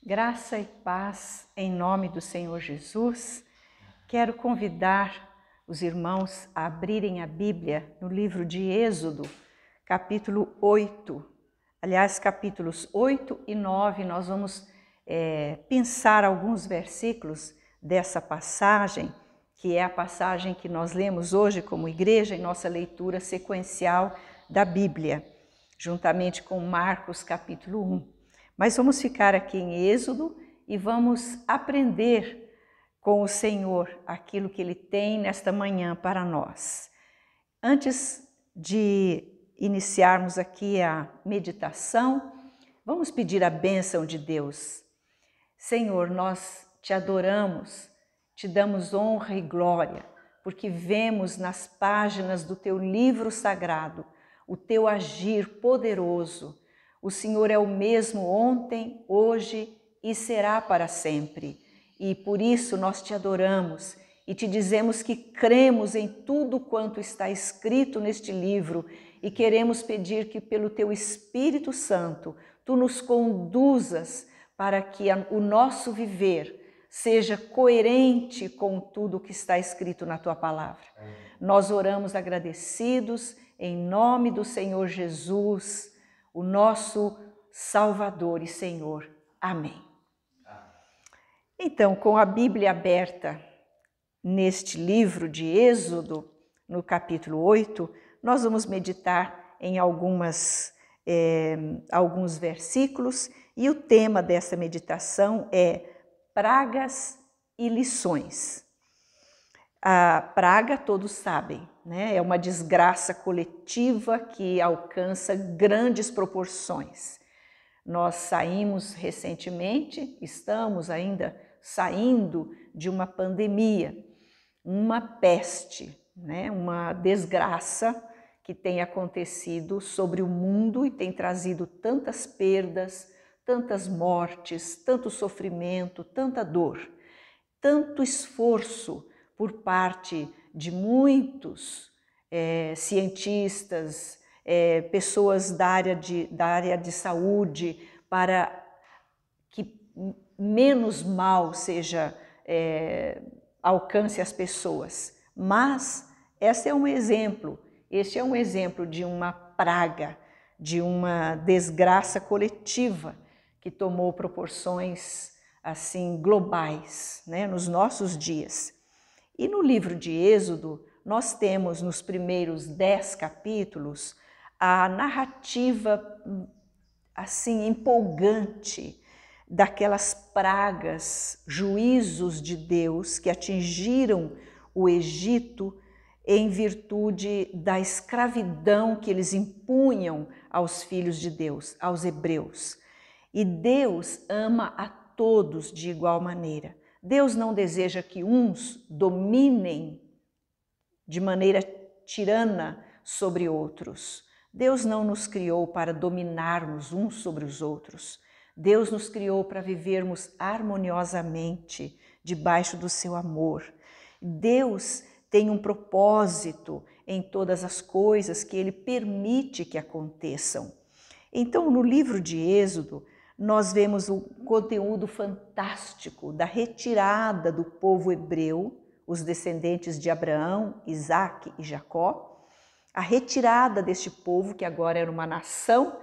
Graça e paz em nome do Senhor Jesus. Quero convidar os irmãos a abrirem a Bíblia no livro de Êxodo, capítulo 8. Aliás, capítulos 8 e 9, nós vamos pensar alguns versículos dessa passagem, que é a passagem que nós lemos hoje como igreja em nossa leitura sequencial da Bíblia, juntamente com Marcos, capítulo 1. Mas vamos ficar aqui em Êxodo e vamos aprender com o Senhor aquilo que Ele tem nesta manhã para nós. Antes de iniciarmos aqui a meditação, vamos pedir a bênção de Deus. Senhor, nós te adoramos, te damos honra e glória, porque vemos nas páginas do teu livro sagrado o teu agir poderoso. O Senhor é o mesmo ontem, hoje e será para sempre. E por isso nós te adoramos e te dizemos que cremos em tudo quanto está escrito neste livro e queremos pedir que pelo teu Espírito Santo tu nos conduzas para que o nosso viver seja coerente com tudo que está escrito na tua palavra. Nós oramos agradecidos em nome do Senhor Jesus, o nosso Salvador e Senhor. Amém. Então, com a Bíblia aberta neste livro de Êxodo, no capítulo 8, nós vamos meditar em alguns versículos e o tema dessa meditação é pragas e lições. A praga, todos sabem, né? É uma desgraça coletiva que alcança grandes proporções. Nós saímos recentemente, estamos ainda saindo de uma pandemia, uma peste, né? Uma desgraça que tem acontecido sobre o mundo e tem trazido tantas perdas, tantas mortes, tanto sofrimento, tanta dor, tanto esforço por parte de muitos cientistas, pessoas da área de saúde, para que menos mal alcance as pessoas. Mas este é um exemplo de uma praga, de uma desgraça coletiva que tomou proporções assim globais, né, nos nossos dias. E no livro de Êxodo, nós temos nos primeiros 10 capítulos a narrativa assim empolgante daquelas pragas, juízos de Deus que atingiram o Egito em virtude da escravidão que eles impunham aos filhos de Deus, aos hebreus. E Deus ama a todos de igual maneira. Deus não deseja que uns dominem de maneira tirana sobre outros. Deus não nos criou para dominarmos uns sobre os outros. Deus nos criou para vivermos harmoniosamente debaixo do seu amor. Deus tem um propósito em todas as coisas que Ele permite que aconteçam. Então, no livro de Êxodo, nós vemos o conteúdo fantástico da retirada do povo hebreu, os descendentes de Abraão, Isaque e Jacó, a retirada deste povo, que agora era uma nação,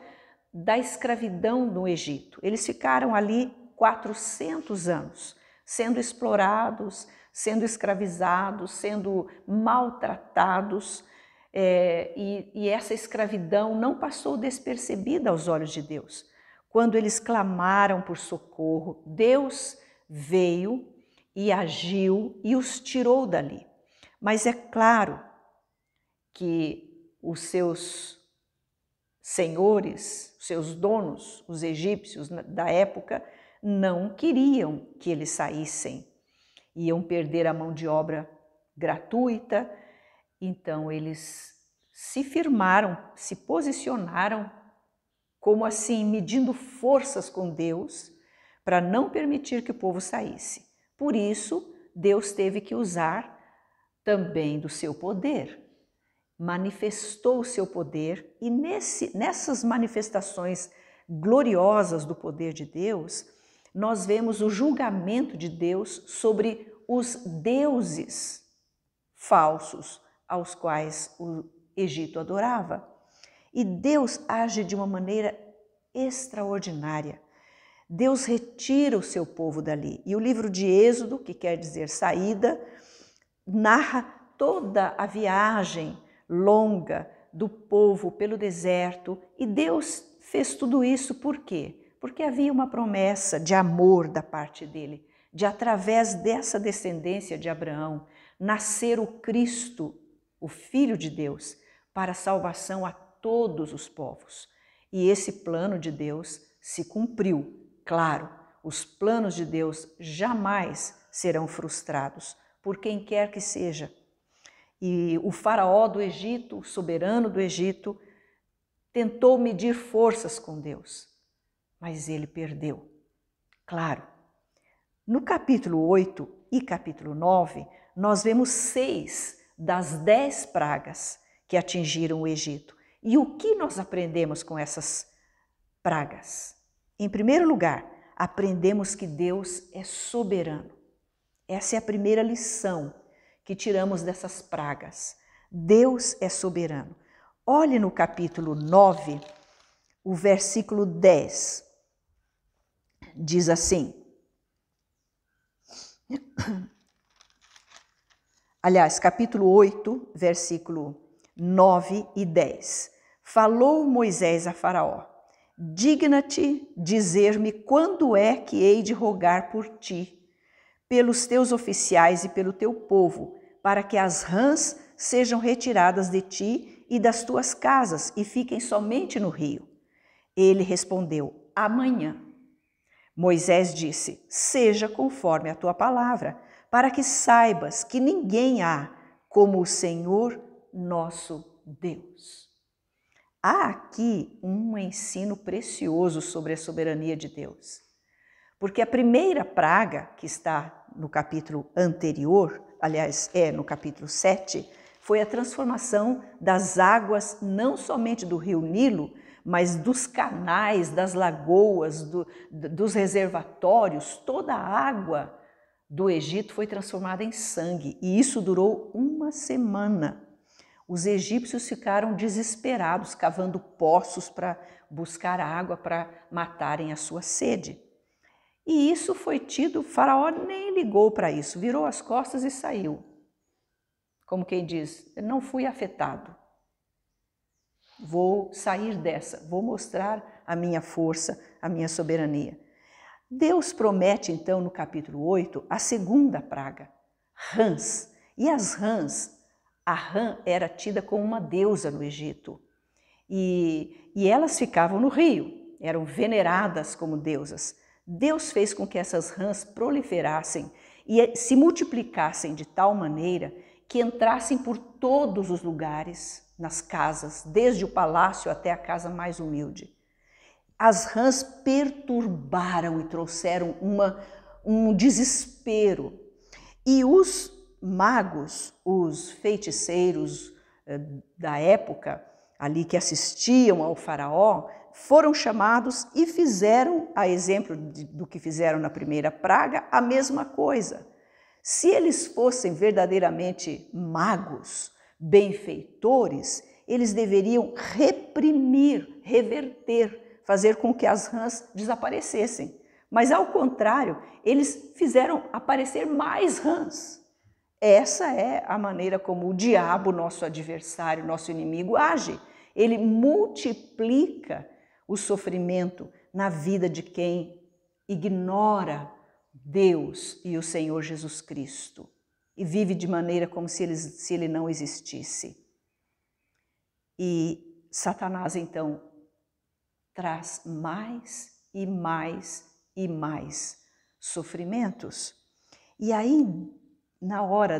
da escravidão no Egito. Eles ficaram ali 400 anos, sendo explorados, sendo escravizados, sendo maltratados, e essa escravidão não passou despercebida aos olhos de Deus. Quando eles clamaram por socorro, Deus veio e agiu e os tirou dali. Mas é claro que os seus senhores, os seus donos, os egípcios da época, não queriam que eles saíssem. Iam perder a mão de obra gratuita, então eles se firmaram, se posicionaram como assim, medindo forças com Deus para não permitir que o povo saísse. Por isso, Deus teve que usar também do seu poder. Manifestou o seu poder e nessas manifestações gloriosas do poder de Deus, nós vemos o julgamento de Deus sobre os deuses falsos aos quais o Egito adorava. E Deus age de uma maneira extraordinária. Deus retira o seu povo dali. E o livro de Êxodo, que quer dizer saída, narra toda a viagem longa do povo pelo deserto. E Deus fez tudo isso por quê? Porque havia uma promessa de amor da parte dele, de através dessa descendência de Abraão, nascer o Cristo, o Filho de Deus, para a salvação a todos os povos. E esse plano de Deus se cumpriu. Claro, os planos de Deus jamais serão frustrados por quem quer que seja. E o faraó do Egito, o soberano do Egito, tentou medir forças com Deus, mas ele perdeu. Claro, no capítulo 8 e capítulo 9, nós vemos 6 das 10 pragas que atingiram o Egito. E o que nós aprendemos com essas pragas? Em primeiro lugar, aprendemos que Deus é soberano. Essa é a primeira lição que tiramos dessas pragas. Deus é soberano. Olhe no capítulo 9, o versículo 10. Diz assim. Aliás, capítulo 8, versículo 9 e 10. Falou Moisés a Faraó: digna-te dizer-me quando é que hei de rogar por ti, pelos teus oficiais e pelo teu povo, para que as rãs sejam retiradas de ti e das tuas casas e fiquem somente no rio. Ele respondeu: amanhã. Moisés disse: seja conforme a tua palavra, para que saibas que ninguém há como o Senhor nosso Deus. Há aqui um ensino precioso sobre a soberania de Deus. Porque a primeira praga, que está no capítulo anterior, aliás, no capítulo 7, foi a transformação das águas, não somente do rio Nilo, mas dos canais, das lagoas, dos reservatórios. Toda a água do Egito foi transformada em sangue, e isso durou uma semana. Os egípcios ficaram desesperados, cavando poços para buscar água para matarem a sua sede. E isso foi tido, o faraó nem ligou para isso, virou as costas e saiu. Como quem diz, não fui afetado. Vou sair dessa, vou mostrar a minha força, a minha soberania. Deus promete então no capítulo 8 a segunda praga, rãs. E as rãs, a rã era tida como uma deusa no Egito. E elas ficavam no rio, eram veneradas como deusas. Deus fez com que essas rãs proliferassem e se multiplicassem de tal maneira que entrassem por todos os lugares, nas casas, desde o palácio até a casa mais humilde. As rãs perturbaram e trouxeram um desespero. E os magos, os feiticeiros da época, ali que assistiam ao faraó, foram chamados e fizeram, a exemplo do que fizeram na primeira praga, a mesma coisa. Se eles fossem verdadeiramente magos, benfeitores, eles deveriam reprimir, reverter, fazer com que as rãs desaparecessem. Mas, ao contrário, eles fizeram aparecer mais rãs. Essa é a maneira como o diabo, nosso adversário, nosso inimigo, age. Ele multiplica o sofrimento na vida de quem ignora Deus e o Senhor Jesus Cristo e vive de maneira como se ele não existisse. E Satanás, então, traz mais e mais e mais sofrimentos. E aí, na hora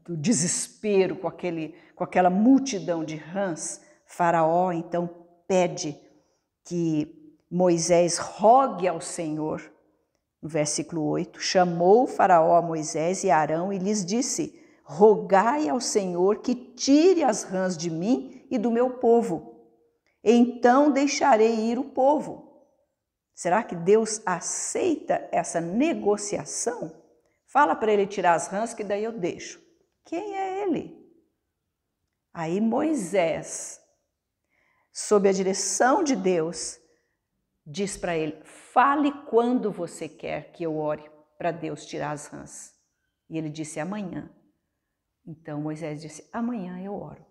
do desespero, com aquela multidão de rãs, Faraó então pede que Moisés rogue ao Senhor. No versículo 8, chamou Faraó a Moisés e Arão e lhes disse: rogai ao Senhor que tire as rãs de mim e do meu povo. Então deixarei ir o povo. Será que Deus aceita essa negociação? Fala para ele tirar as rãs que daí eu deixo. Quem é ele? Aí Moisés, sob a direção de Deus, diz para ele, fale quando você quer que eu ore para Deus tirar as rãs. E ele disse, amanhã. Então Moisés disse, amanhã eu oro.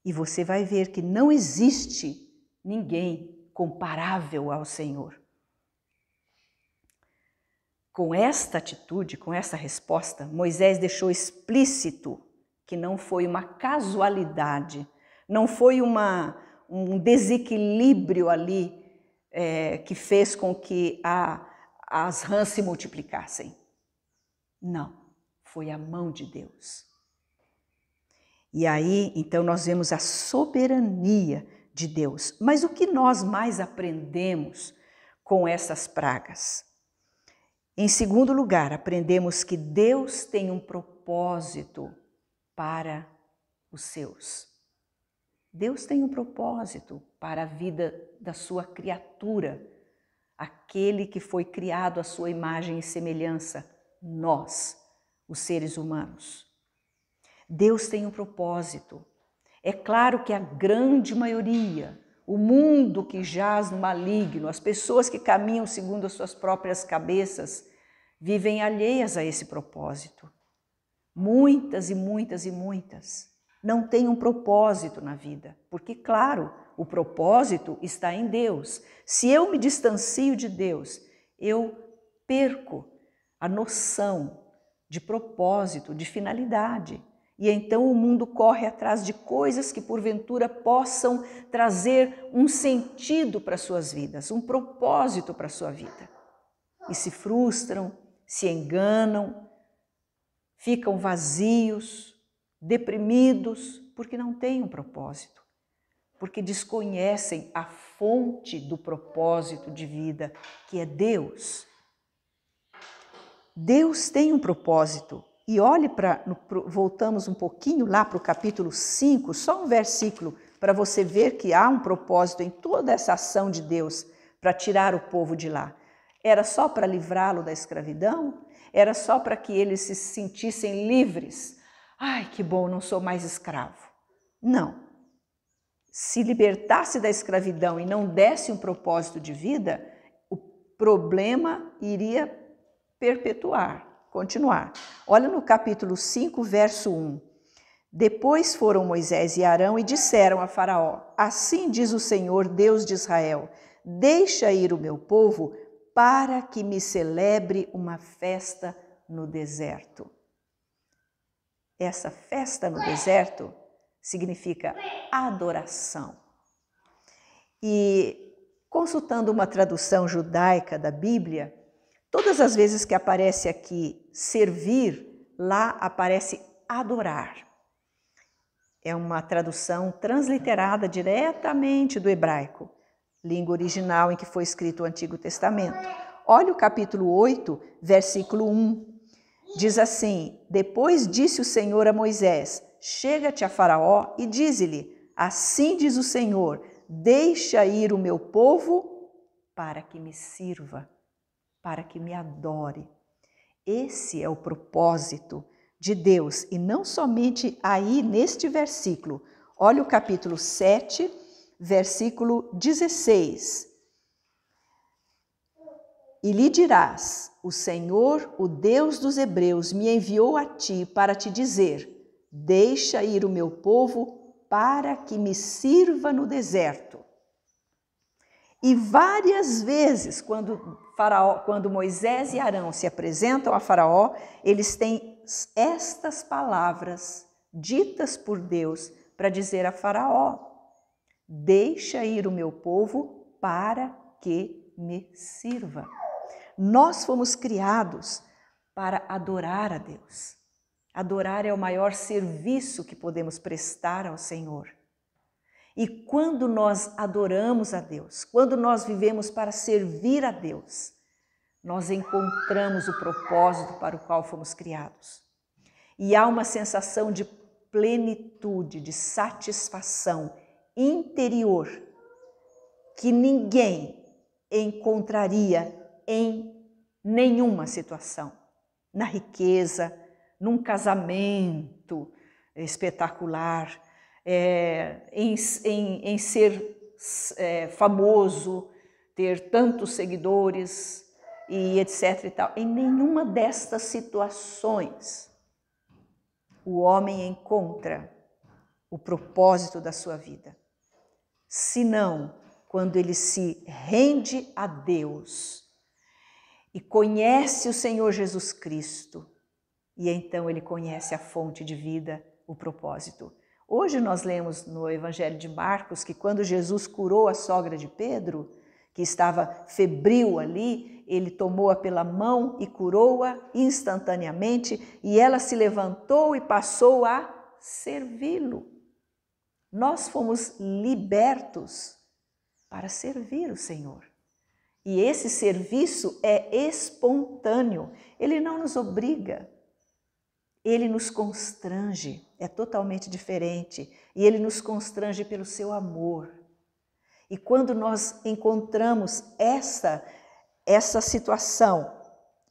E você vai ver que não existe ninguém comparável ao Senhor. Com esta atitude, com essa resposta, Moisés deixou explícito que não foi uma casualidade, não foi um desequilíbrio ali que fez com que as rãs se multiplicassem. Não, foi a mão de Deus. E aí, então, nós vemos a soberania de Deus. Mas o que nós mais aprendemos com essas pragas? Em segundo lugar, aprendemos que Deus tem um propósito para os seus. Deus tem um propósito para a vida da sua criatura, aquele que foi criado à sua imagem e semelhança, nós, os seres humanos. Deus tem um propósito. É claro que a grande maioria, o mundo que jaz no maligno, as pessoas que caminham segundo as suas próprias cabeças, vivem alheias a esse propósito. Muitas e muitas e muitas não têm um propósito na vida, porque, claro, o propósito está em Deus. Se eu me distancio de Deus, eu perco a noção de propósito, de finalidade. E então o mundo corre atrás de coisas que porventura possam trazer um sentido para suas vidas, um propósito para a sua vida. E se frustram, se enganam, ficam vazios, deprimidos, porque não têm um propósito, porque desconhecem a fonte do propósito de vida, que é Deus. Deus tem um propósito. E olhe voltamos um pouquinho lá para o capítulo 5, só um versículo, para você ver que há um propósito em toda essa ação de Deus para tirar o povo de lá. Era só para livrá-lo da escravidão? Era só para que eles se sentissem livres? Ai, que bom, não sou mais escravo. Não. Se libertasse da escravidão e não desse um propósito de vida, o problema iria continuar. Olha no capítulo 5, verso 1. Depois foram Moisés e Arão e disseram a Faraó, assim diz o Senhor, Deus de Israel, deixa ir o meu povo para que me celebre uma festa no deserto. Essa festa no deserto significa adoração. E consultando uma tradução judaica da Bíblia, todas as vezes que aparece aqui servir, lá aparece adorar. É uma tradução transliterada diretamente do hebraico, língua original em que foi escrito o Antigo Testamento. Olha o capítulo 8, versículo 1. Diz assim, depois disse o Senhor a Moisés, chega-te a Faraó e dize-lhe, assim diz o Senhor, deixa ir o meu povo para que me sirva, para que me adore. Esse é o propósito de Deus, e não somente aí neste versículo. Olha o capítulo 7, versículo 16. E lhe dirás, o Senhor, o Deus dos hebreus, me enviou a ti para te dizer, deixa ir o meu povo para que me sirva no deserto. E várias vezes, quando Moisés e Arão se apresentam a Faraó, eles têm estas palavras ditas por Deus para dizer a Faraó, deixa ir o meu povo para que me sirva. Nós fomos criados para adorar a Deus. Adorar é o maior serviço que podemos prestar ao Senhor. E quando nós adoramos a Deus, quando nós vivemos para servir a Deus, nós encontramos o propósito para o qual fomos criados. E há uma sensação de plenitude, de satisfação interior que ninguém encontraria em nenhuma situação. Na riqueza, num casamento espetacular, em ser famoso, ter tantos seguidores e etc. e tal. Em nenhuma destas situações o homem encontra o propósito da sua vida, senão quando ele se rende a Deus e conhece o Senhor Jesus Cristo, e então ele conhece a fonte de vida, o propósito. Hoje nós lemos no Evangelho de Marcos que quando Jesus curou a sogra de Pedro, que estava febril ali, ele tomou-a pela mão e curou-a instantaneamente, e ela se levantou e passou a servi-lo. Nós fomos libertos para servir o Senhor. E esse serviço é espontâneo, ele não nos obriga, ele nos constrange, é totalmente diferente, e ele nos constrange pelo seu amor. E quando nós encontramos essa situação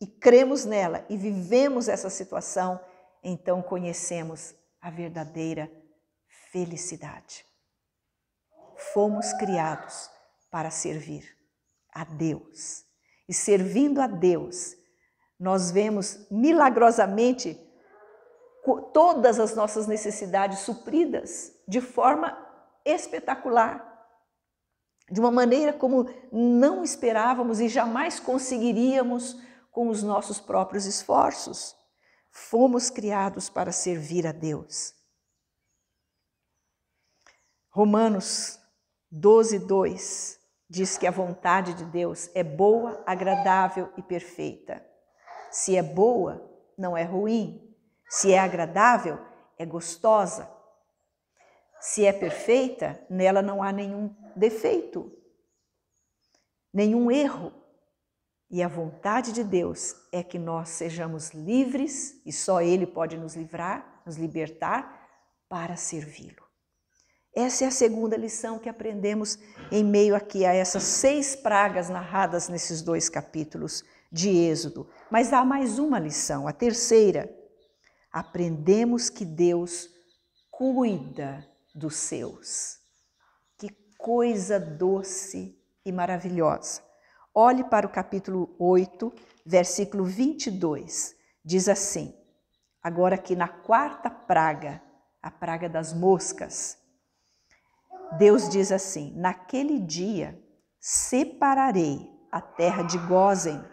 e cremos nela e vivemos essa situação, então conhecemos a verdadeira felicidade. Fomos criados para servir a Deus. E servindo a Deus, nós vemos milagrosamente todas as nossas necessidades supridas de forma espetacular, de uma maneira como não esperávamos e jamais conseguiríamos com os nossos próprios esforços. Fomos criados para servir a Deus. Romanos 12:2 diz que a vontade de Deus é boa, agradável e perfeita. Se é boa, não é ruim. Se é agradável, é gostosa. Se é perfeita, nela não há nenhum defeito, nenhum erro. E a vontade de Deus é que nós sejamos livres, e só Ele pode nos livrar, nos libertar, para servi-lo. Essa é a segunda lição que aprendemos em meio aqui a essas 6 pragas narradas nesses 2 capítulos de Êxodo. Mas há mais uma lição, a terceira. Aprendemos que Deus cuida dos seus. Que coisa doce e maravilhosa. Olhe para o capítulo 8, versículo 22. Diz assim, agora aqui na 4ª praga, a praga das moscas, Deus diz assim, naquele dia separarei a terra de Gósen,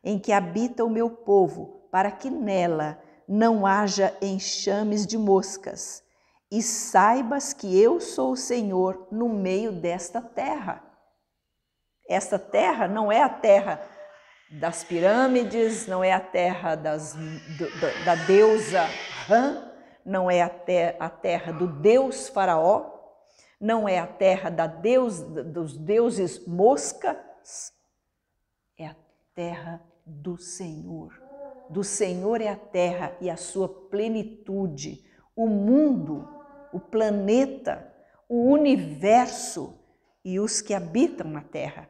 em que habita o meu povo, para que nela não haja enxames de moscas, e saibas que eu sou o Senhor no meio desta terra. Esta terra não é a terra das pirâmides, não é a terra da deusa Rã, não é a terra do deus Faraó, não é a terra dos deuses moscas, é a terra do Senhor. Do Senhor é a terra e a sua plenitude, o mundo, o planeta, o universo e os que habitam na terra.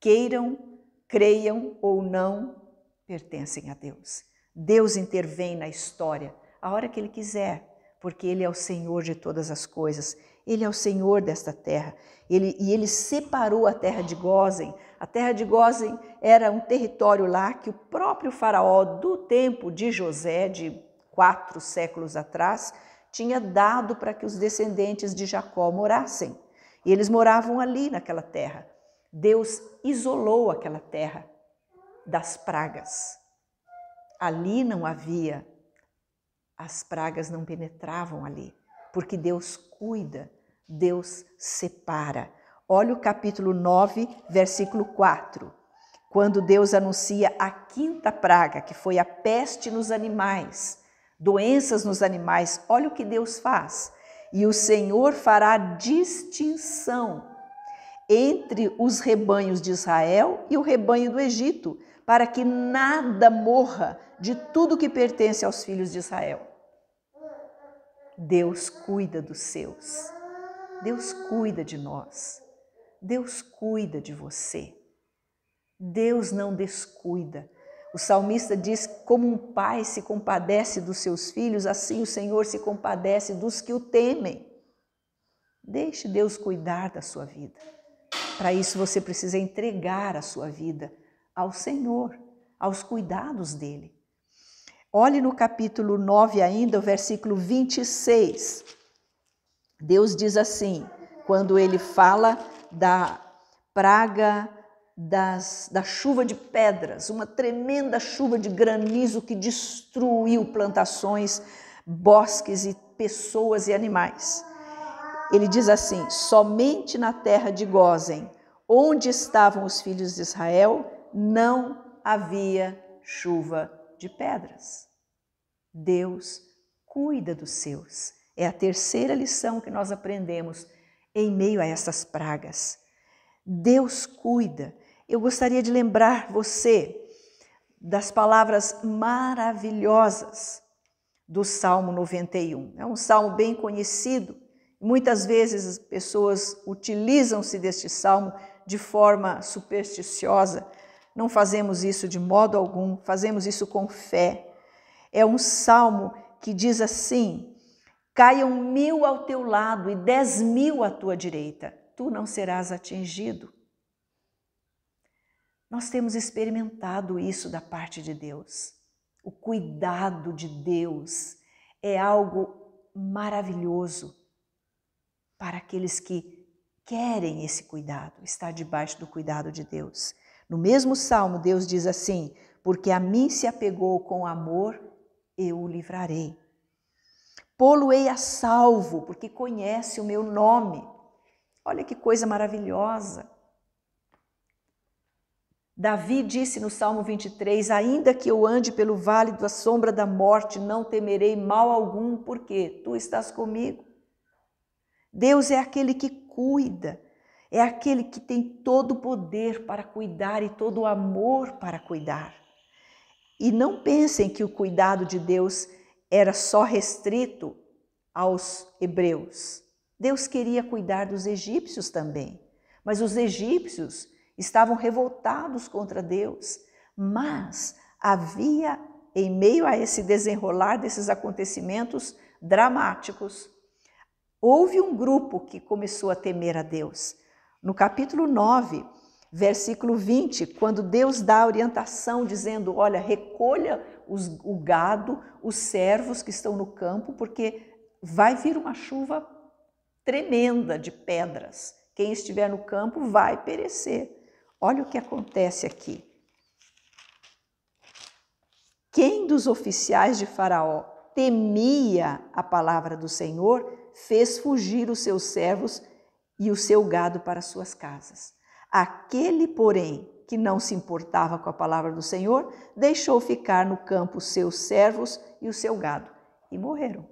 Queiram, creiam ou não, pertencem a Deus. Deus intervém na história a hora que Ele quiser, porque Ele é o Senhor de todas as coisas. Ele é o Senhor desta terra. Ele separou a terra de Gósen. A terra de Gósen era um território lá que o próprio faraó do tempo de José, de 4 séculos atrás, tinha dado para que os descendentes de Jacó morassem. E eles moravam ali naquela terra. Deus isolou aquela terra das pragas. Ali não havia, as pragas não penetravam ali, porque Deus cuida, Deus separa. Olha o capítulo 9, versículo 4, quando Deus anuncia a 5ª praga, que foi a peste nos animais, doenças nos animais. Olha o que Deus faz. E o Senhor fará distinção entre os rebanhos de Israel e o rebanho do Egito, para que nada morra de tudo que pertence aos filhos de Israel. Deus cuida dos seus. Deus cuida de nós. Deus cuida de você. Deus não descuida. O salmista diz que como um pai se compadece dos seus filhos, assim o Senhor se compadece dos que o temem. Deixe Deus cuidar da sua vida. Para isso você precisa entregar a sua vida ao Senhor, aos cuidados dele. Olhe no capítulo 9 ainda, o versículo 26. Deus diz assim, quando ele fala da praga da chuva de pedras, uma tremenda chuva de granizo que destruiu plantações, bosques e pessoas e animais. Ele diz assim, somente na terra de Gósen, onde estavam os filhos de Israel, não havia chuva de pedras. Deus cuida dos seus. É a terceira lição que nós aprendemos em meio a essas pragas. Deus cuida. Eu gostaria de lembrar você das palavras maravilhosas do Salmo 91. É um salmo bem conhecido. Muitas vezes as pessoas utilizam-se deste salmo de forma supersticiosa. Não fazemos isso de modo algum, fazemos isso com fé. É um salmo que diz assim, caiam 1000 ao teu lado e 10.000 à tua direita, tu não serás atingido. Nós temos experimentado isso da parte de Deus. O cuidado de Deus é algo maravilhoso para aqueles que querem esse cuidado, estar debaixo do cuidado de Deus. No mesmo salmo, Deus diz assim, porque a mim se apegou com amor, eu o livrarei. Pô-lo-ei a salvo, porque conhece o meu nome. Olha que coisa maravilhosa. Davi disse no Salmo 23, ainda que eu ande pelo vale da sombra da morte, não temerei mal algum, porque tu estás comigo. Deus é aquele que cuida, é aquele que tem todo o poder para cuidar e todo o amor para cuidar. E não pensem que o cuidado de Deus era só restrito aos hebreus. Deus queria cuidar dos egípcios também, mas os egípcios estavam revoltados contra Deus, mas havia, em meio a esse desenrolar desses acontecimentos dramáticos, houve um grupo que começou a temer a Deus. No capítulo 9, versículo 20, quando Deus dá a orientação dizendo, olha, recolha o gado, os servos que estão no campo, porque vai vir uma chuva tremenda de pedras. Quem estiver no campo vai perecer. Olha o que acontece aqui. Quem dos oficiais de Faraó temia a palavra do Senhor, fez fugir os seus servos e o seu gado para suas casas. Aquele, porém, que não se importava com a palavra do Senhor, deixou ficar no campo os seus servos e o seu gado, e morreram.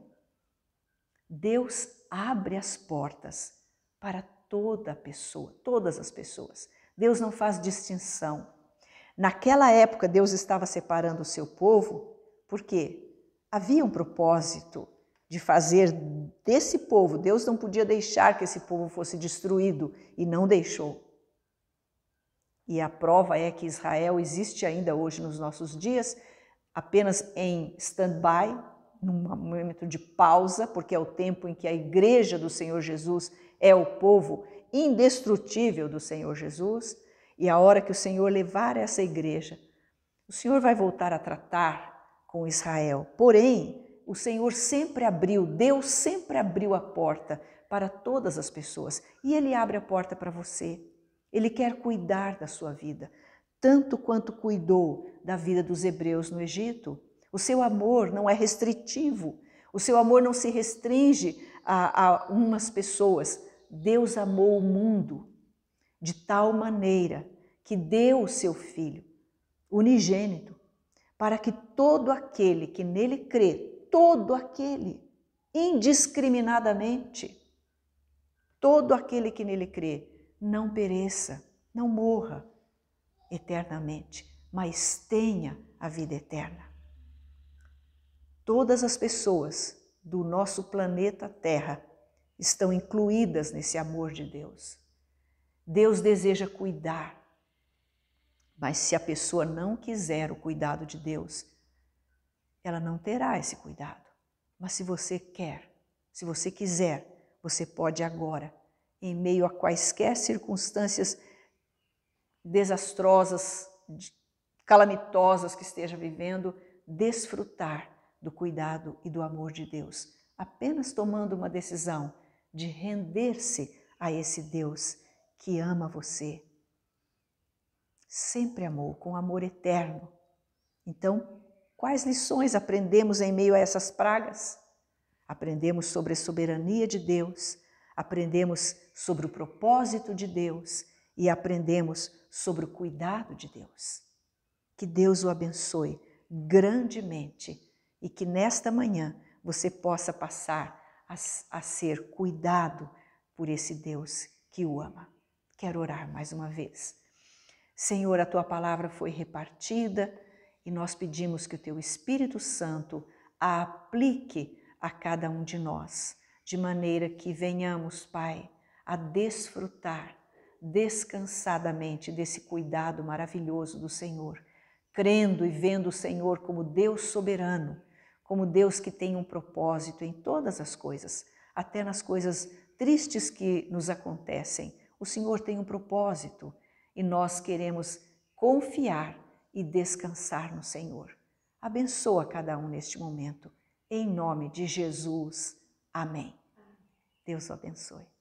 Deus abre as portas para toda pessoa, todas as pessoas. Deus não faz distinção. Naquela época, Deus estava separando o seu povo, porque havia um propósito de fazer desse povo. Deus não podia deixar que esse povo fosse destruído, e não deixou. E a prova é que Israel existe ainda hoje nos nossos dias, apenas em stand-by, num momento de pausa, porque é o tempo em que a igreja do Senhor Jesus é o povo indestrutível do Senhor Jesus, e a hora que o Senhor levar essa igreja, o Senhor vai voltar a tratar com Israel. Porém, o Senhor sempre abriu, Deus sempre abriu a porta para todas as pessoas, e Ele abre a porta para você. Ele quer cuidar da sua vida, tanto quanto cuidou da vida dos hebreus no Egito. O seu amor não é restritivo, o seu amor não se restringe a umas pessoas. Deus amou o mundo de tal maneira que deu o seu Filho unigênito, para que todo aquele que nele crê, todo aquele, indiscriminadamente, todo aquele que nele crê, não pereça, não morra eternamente, mas tenha a vida eterna. Todas as pessoas do nosso planeta Terra estão incluídas nesse amor de Deus. Deus deseja cuidar, mas se a pessoa não quiser o cuidado de Deus, ela não terá esse cuidado. Mas se você quer, se você quiser, você pode agora, em meio a quaisquer circunstâncias desastrosas, calamitosas que esteja vivendo, desfrutar do cuidado e do amor de Deus, apenas tomando uma decisão de render-se a esse Deus que ama você. Sempre amou, com amor eterno. Então, quais lições aprendemos em meio a essas pragas? Aprendemos sobre a soberania de Deus, aprendemos sobre o propósito de Deus e aprendemos sobre o cuidado de Deus. Que Deus o abençoe grandemente e que nesta manhã você possa passar a ser cuidado por esse Deus que o ama. Quero orar mais uma vez. Senhor, a Tua palavra foi repartida e nós pedimos que o Teu Espírito Santo a aplique a cada um de nós, de maneira que venhamos, Pai, a desfrutar descansadamente desse cuidado maravilhoso do Senhor, crendo e vendo o Senhor como Deus soberano, como Deus que tem um propósito em todas as coisas, até nas coisas tristes que nos acontecem. O Senhor tem um propósito e nós queremos confiar e descansar no Senhor. Abençoa cada um neste momento, em nome de Jesus. Amém. Deus o abençoe.